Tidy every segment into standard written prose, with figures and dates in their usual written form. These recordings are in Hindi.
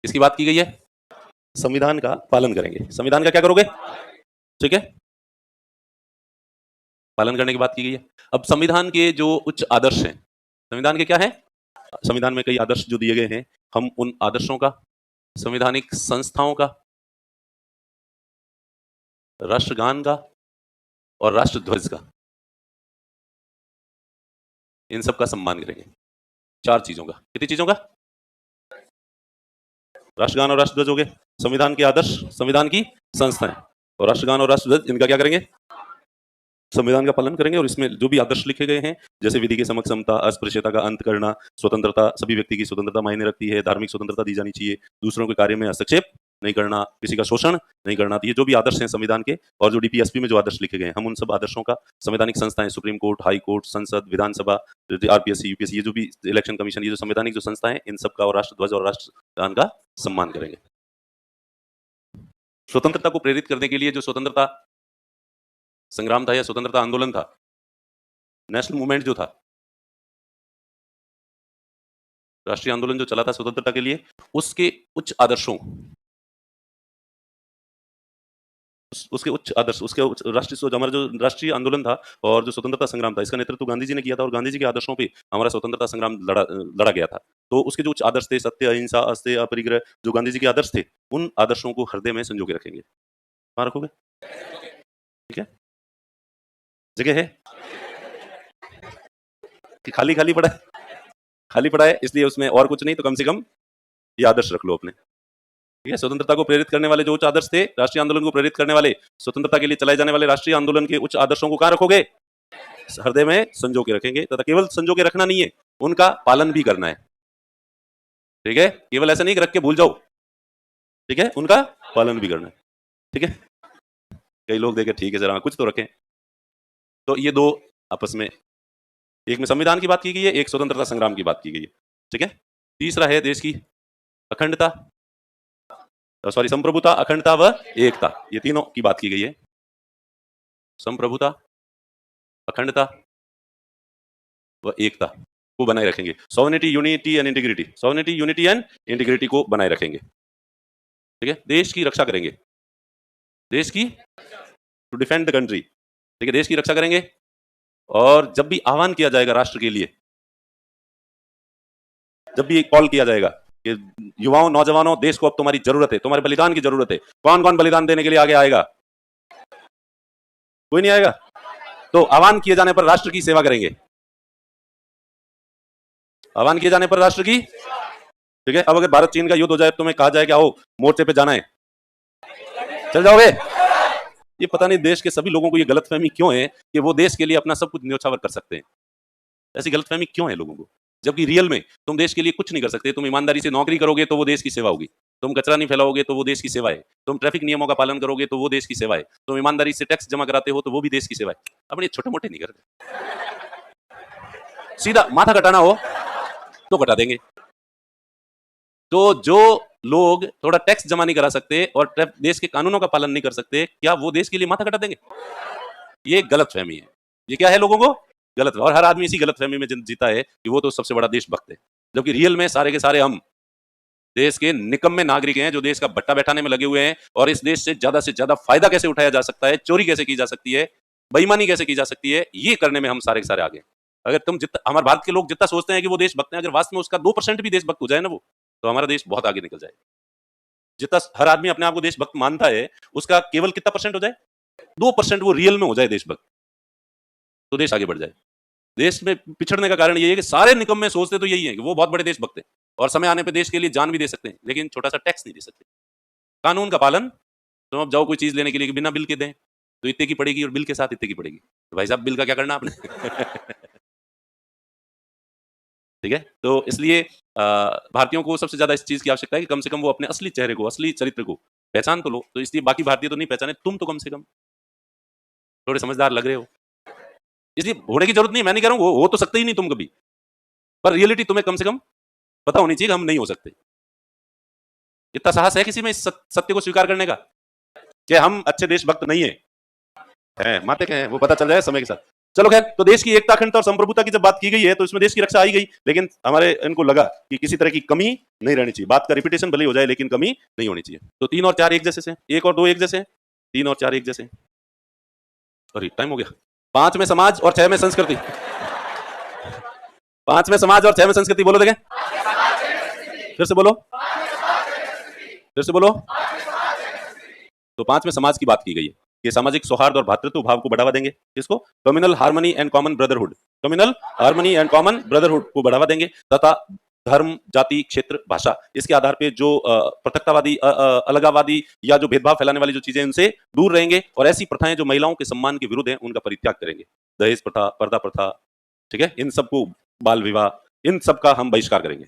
इसकी बात की गई है, संविधान का पालन करेंगे। संविधान का क्या करोगे? ठीक है, पालन करने की बात की गई है। अब संविधान के जो उच्च आदर्श हैं, संविधान के क्या है? संविधान में कई आदर्श जो दिए गए हैं, हम उन आदर्शों का, संवैधानिक संस्थाओं का, राष्ट्रगान का और राष्ट्रध्वज का, इन सब का सम्मान करेंगे। 4 चीजों का। कितनी चीजों का? राष्ट्रगान और राष्ट्रध्वज हो गए, संविधान के आदर्श, संविधान की संस्थाएं, और राष्ट्रगान और राष्ट्रध्वज, इनका क्या करेंगे? संविधान का पालन करेंगे। और इसमें जो भी आदर्श लिखे गए हैं, जैसे विधि के समक्ष समता, अस्पृश्यता का अंत करना, स्वतंत्रता, सभी व्यक्ति की स्वतंत्रता मायने रखती है, धार्मिक स्वतंत्रता दी जानी चाहिए, दूसरों के कार्य में हस्तक्षेप नहीं करना, किसी का शोषण नहीं करना, ये जो भी आदर्श हैं संविधान के, और जो डीपीएसपी में जो आदर्श लिखे गए हैं, हम उन सब आदर्शों का, संवैधानिक संस्थाएं, सुप्रीम कोर्ट, हाई कोर्ट, संसद, विधानसभा, आरपीएससी, यूपीएससी, ये जो भी इलेक्शन कमीशन, ये जो संवैधानिक जो संस्थाएं, इन सब का और राष्ट्रध्वज और राष्ट्रगान का सम्मान करेंगे। स्वतंत्रता को प्रेरित करने के लिए जो स्वतंत्रता संग्राम था या स्वतंत्रता आंदोलन था, नेशनल मूवमेंट जो था, राष्ट्रीय आंदोलन जो चला था स्वतंत्रता के लिए, उसके उच्च आदर्शों, उसके उच्च आदर्श, उसके राष्ट्रीय, हमारा जो राष्ट्रीय आंदोलन था और जो स्वतंत्रता संग्राम था, इसका नेतृत्व गांधी जी ने किया था, और गांधी जी के आदर्शों पे हमारा स्वतंत्रता संग्राम लड़ा गया था। तो उसके जो उच्च आदर्श थे, सत्य, अहिंसा, अस्तेय, अपरिग्रह, जो गांधी जी के आदर्श थे, उन आदर्शों को हृदय में संजो के रखेंगे। कहाँ रखोगे? ठीक है, जगह है कि खाली खाली पड़ा है? खाली पड़ा है, इसलिए उसमें और कुछ नहीं, तो कम से कम ये आदर्श रख लो अपने। ठीक है, स्वतंत्रता को प्रेरित करने वाले जो उच्च आदर्श थे, राष्ट्रीय आंदोलन को प्रेरित करने वाले, स्वतंत्रता के लिए चलाए जाने वाले राष्ट्रीय आंदोलन के उच्च आदर्शों को कहां रखोगे? हृदय में संजो के रखेंगे, तथा केवल संजो के रखना नहीं है, उनका पालन भी करना है। ठीक है, केवल ऐसा नहीं कि रख के भूल जाओ, ठीक है, उनका पालन भी करना है। ठीक है, कई लोग देखे ठीक है जरा कुछ तो रखें। तो ये दो आपस में, एक में संविधान की बात की गई है, एक स्वतंत्रता संग्राम की बात की गई है। ठीक है, तीसरा है देश की अखंडता, सॉरी, संप्रभुता, अखंडता व एकता, ये तीनों की बात की गई है। संप्रभुता, अखंडता व एकता को बनाए रखेंगे। Sovereignty, unity and integrity, sovereignty, unity and integrity को बनाए रखेंगे। ठीक है, देश की रक्षा करेंगे, देश की, टू डिफेंड द कंट्री। ठीक है, देश की रक्षा करेंगे। और जब भी आह्वान किया जाएगा राष्ट्र के लिए, जब भी कॉल किया जाएगा कि युवाओं, नौजवानों, देश को अब तुम्हारी जरूरत है, तुम्हारे बलिदान की जरूरत है, कौन कौन बलिदान देने के लिए आगे आएगा? कोई नहीं आएगा। तो आह्वान किए जाने पर राष्ट्र की सेवा करेंगे, आह्वान किए जाने पर राष्ट्र की। ठीक है, अब अगर भारत चीन का युद्ध हो जाए, तुम्हें कहा जाए कि आओ मोर्चे पे जाना है, चल जाओगे? ये पता नहीं देश के सभी लोगों को ये गलतफहमी क्यों है कि वो देश के लिए अपना सब कुछ न्योछावर कर सकते हैं। ऐसी गलतफहमी क्यों है लोगों को? जबकि रियल में तुम देश के लिए कुछ नहीं कर सकते। तुम ईमानदारी से नौकरी करोगे तो वो देश की सेवा होगी, तुम कचरा नहीं फैलाओगे तो वो देश की सेवा है, तुम ट्रैफिक नियमों का पालन करोगे तो वो देश की सेवा है, तुम ईमानदारी से टैक्स जमा कराते हो तो वो भी देश की सेवा है। अपने छोटे मोटे नहीं करते, सीधा माथा कटाना हो तो कटा देंगे। तो जो लोग थोड़ा टैक्स जमा नहीं करा सकते और देश के कानूनों का पालन नहीं कर सकते, क्या वो देश के लिए माथा कटा देंगे? ये गलतफहमी है। ये क्या है लोगों को? गलत। और हर आदमी इसी गलतफहमी में जीता है कि वो तो सबसे बड़ा देशभक्त है, जबकि रियल में सारे के सारे हम देश के निकम्मे नागरिक हैं, जो देश का भट्टा बैठाने में लगे हुए हैं, और इस देश से ज्यादा फायदा कैसे उठाया जा सकता है, चोरी कैसे की जा सकती है, बेईमानी कैसे की जा सकती है, ये करने में हम सारे के सारे आगे। अगर तुम जितना, हमारे भारत के लोग जितना सोचते हैं कि वो देशभक्त हैं, अगर वास्तव में उसका 2% भी देशभक्त हो जाए ना वो, तो हमारा देश बहुत आगे निकल जाए। जितना हर आदमी अपने आप को देशभक्त मानता है, उसका केवल कितना परसेंट हो जाए? 2% वो रियल में हो जाए देशभक्त, तो देश आगे बढ़ जाए। देश में पिछड़ने का कारण यही है कि सारे निकम्मे सोचते तो यही है कि वो बहुत बड़े देशभक्त हैं और समय आने पे देश के लिए जान भी दे सकते हैं, लेकिन छोटा सा टैक्स नहीं दे सकते। कानून का पालन, तुम अब जाओ कोई चीज लेने के लिए बिना बिल के दें तो इतने की पड़ेगी और बिल के साथ इतने की पड़ेगी, तो भाई साहब बिल का क्या करना आपने? ठीक है, तो इसलिए भारतीयों को सबसे ज्यादा इस चीज की आवश्यकता है कि कम से कम वो अपने असली चेहरे को, असली चरित्र को पहचान तो लो। तो इसलिए बाकी भारतीय तो नहीं पहचाने, तुम तो कम से कम थोड़े समझदार लग रहे हो, इसलिए होने की जरूरत नहीं। मैं नहीं कह रहा हूं हो तो सकते ही नहीं तुम कभी, पर रियलिटी तुम्हें कम से कम पता होनी चाहिए कि हम नहीं हो सकते। इतना साहस है किसी में इस सत्य को स्वीकार करने का कि हम अच्छे देशभक्त नहीं है? माते के हैं, वो पता चल जाए समय के साथ। चलो खैर, तो देश की एकता, अखंडता और संप्रभुता की जब बात की गई है तो इसमें देश की रक्षा आई गई, लेकिन हमारे इनको लगा कि किसी तरह की कमी नहीं रहनी चाहिए, बात का रिपीटेशन भले हो जाए लेकिन कमी नहीं होनी चाहिए। तो 3 और 4 एक जैसे से, 1 और 2 एक जैसे, 3 और 4 एक जैसे। अरे टाइम हो गया। 5 में समाज और 6 में संस्कृति। 5 में समाज और 6 में संस्कृति, बोलो देखें, फिर से बोलो, फिर से बोलो। तो 5 में समाज की बात की गई है कि सामाजिक सौहार्द और भ्रातृत्व भाव को बढ़ावा देंगे। किसको? Communal harmony and common brotherhood, communal harmony and common brotherhood को बढ़ावा देंगे, तथा धर्म, जाति, क्षेत्र, भाषा, इसके आधार पे जो पृथकतावादी, अलगावादी या जो भेदभाव फैलाने वाली जो चीजें, इनसे दूर रहेंगे, और ऐसी प्रथाएं जो महिलाओं के सम्मान के विरुद्ध हैं उनका परित्याग करेंगे। दहेज प्रथा, पर्दा प्रथा, ठीक है, इन सबको, बाल विवाह, इन सब का हम बहिष्कार करेंगे।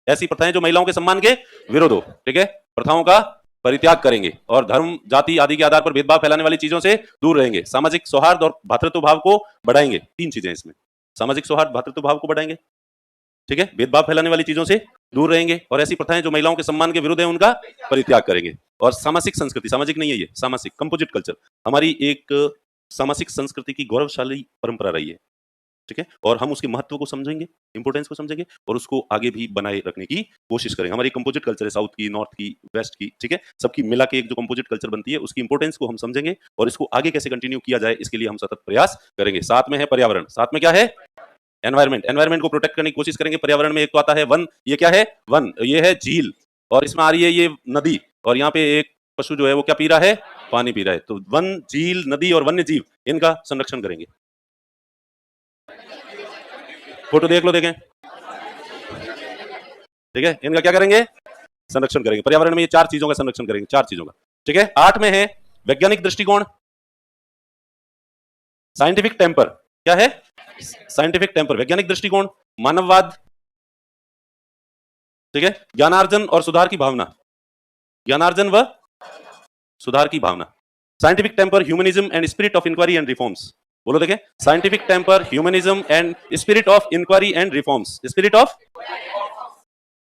ऐसी प्रथाएं जो महिलाओं के सम्मान के विरुद्ध हो, ठीक है, प्रथाओं का परित्याग करेंगे, और धर्म, जाति आदि के आधार पर भेदभाव फैलाने वाली चीजों से दूर रहेंगे। सामाजिक सौहार्द और भ्रातृत्व भाव को बढ़ाएंगे। 3 चीजें इसमें, सामाजिक सौहार्द, भ्रातृत्व भाव को बढ़ाएंगे, ठीक है, भेदभाव फैलाने वाली चीजों से दूर रहेंगे, और ऐसी प्रथाएं जो महिलाओं के सम्मान के विरुद्ध है उनका परित्याग करेंगे। और सामाजिक संस्कृति, सामाजिक नहीं है ये, सामाजिक, कंपोजिट कल्चर, हमारी एक सामाजिक संस्कृति की गौरवशाली परंपरा रही है, ठीक है, और हम उसके महत्व को समझेंगे, इंपोर्टेंस को समझेंगे, और उसको आगे भी बनाए रखने की कोशिश करेंगे। हमारी कंपोजिट कल्चर है, साउथ की, नॉर्थ की, वेस्ट की, ठीक है, सबकी मिला के एक जो कंपोजिट कल्चर बनती है, उसकी इंपोर्टेंस को हम समझेंगे, और इसको आगे कैसे कंटिन्यू किया जाए इसके लिए हम सतत प्रयास करेंगे। साथ में है पर्यावरण, साथ में क्या है? एनवायरमेंट, एनवायरमेंट को प्रोटेक्ट करने की कोशिश करेंगे। पर्यावरण में एक तो आता है वन, ये क्या है? वन, ये है झील, और इसमें आ रही है ये नदी, और यहाँ पे एक पशु जो है वो क्या पी रहा है? पानी पी रहा है। तो वन, झील, नदी और वन्य जीव, इनका संरक्षण करेंगे। फोटो देख लो, देखें, ठीक है, इनका क्या करेंगे? संरक्षण करेंगे। पर्यावरण में ये 4 चीजों का संरक्षण करेंगे, 4 चीजों का, ठीक है। 8 में है वैज्ञानिक दृष्टिकोण, साइंटिफिक टेम्पर, क्या है? साइंटिफिक टेम्पर, वैज्ञानिक दृष्टिकोण, मानववाद, ठीक है, ज्ञानार्जन और सुधार की भावना, ज्ञानार्जन व सुधार की भावना, scientific temper, humanism and spirit of inquiry and reforms. बोलो देखें, scientific temper, humanism and spirit of inquiry and reforms. Spirit of,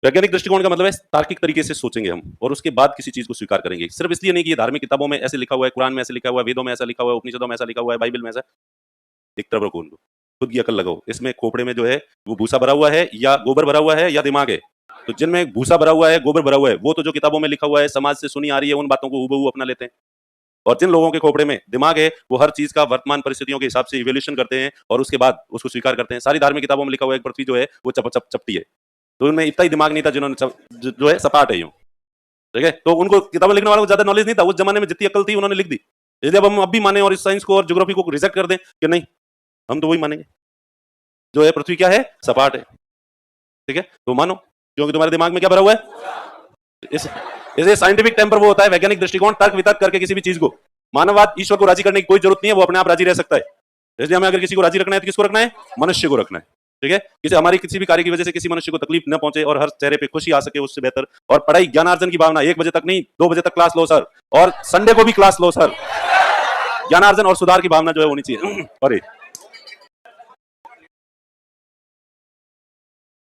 वैज्ञानिक दृष्टिकोण का मतलब है तार्किक तरीके से सोचेंगे हम, और उसके बाद किसी चीज को स्वीकार करेंगे। सिर्फ इसलिए नहीं कि ये धार्मिक किताबों में ऐसे लिखा हुआ है, कुरान में ऐसे लिखा हुआ है, वेदों में ऐसा लिखा हुआ है, उपनिषदों में ऐसा लिखा हुआ है, बाइबल में ऐसा। एक तरफ रखो उनको, खुद की अकल लगाओ। इसमें खोपड़े में जो है वो भूसा भरा हुआ है, या गोबर भरा हुआ है, या दिमाग है? तो जिनमें भूसा भरा हुआ है, गोबर भरा हुआ है, वो तो जो किताबों में लिखा हुआ है, समाज से सुनी आ रही है, उन बातों को हूबहू अपना लेते हैं। और जिन लोगों के खोपड़े में दिमाग है, वो हर चीज का वर्तमान परिस्थितियों के हिसाब से इवैल्यूएशन करते हैं, और उसके बाद उसको स्वीकार करते हैं। सारी धार्मिक किताबों में लिखा हुआ है पृथ्वी जो है वो चपटी है, तो उनमें इतना ही दिमाग नहीं था, जिन्होंने जो है सपाट है यूं, ठीक है। तो उनको किताबें लिखने वालों को ज्यादा नॉलेज नहीं था, उस जमाने में जितनी अकल थी उन्होंने लिख दी। इसलिए अब हम अब भी माने और इस साइंस को और ज्योग्राफी को रिजेक्ट कर दें कि नहीं, हम तो वही मानेंगे जो है, पृथ्वी क्या है? सपाट है, ठीक है, तो मानो, क्योंकि तुम्हारे दिमाग में क्या भरा हुआ है। इसे साइंटिफिक टेम्पर वो होता है, वैज्ञानिक दृष्टिकोण, तर्क वितर्क करके किसी भी चीज को। मानववाद, ईश्वर को राजी करने की कोई जरूरत नहीं है, वो अपने आप राजी रह सकता है। इसलिए हमें अगर किसी को राजी रखना है तो किसको रखना है? मनुष्य को रखना है, ठीक है। हमारी किसी भी कार्य की वजह से किसी मनुष्य को तकलीफ न पहुंचे और हर चेहरे पे खुशी आ सके, उससे बेहतर। और पढ़ाई, ज्ञानार्जन की भावना, 1 बजे तक नहीं, 2 बजे तक क्लास लो सर, और संडे को भी क्लास लो सर। ज्ञानार्जन और सुधार की भावना जो है होनी चाहिए। अरे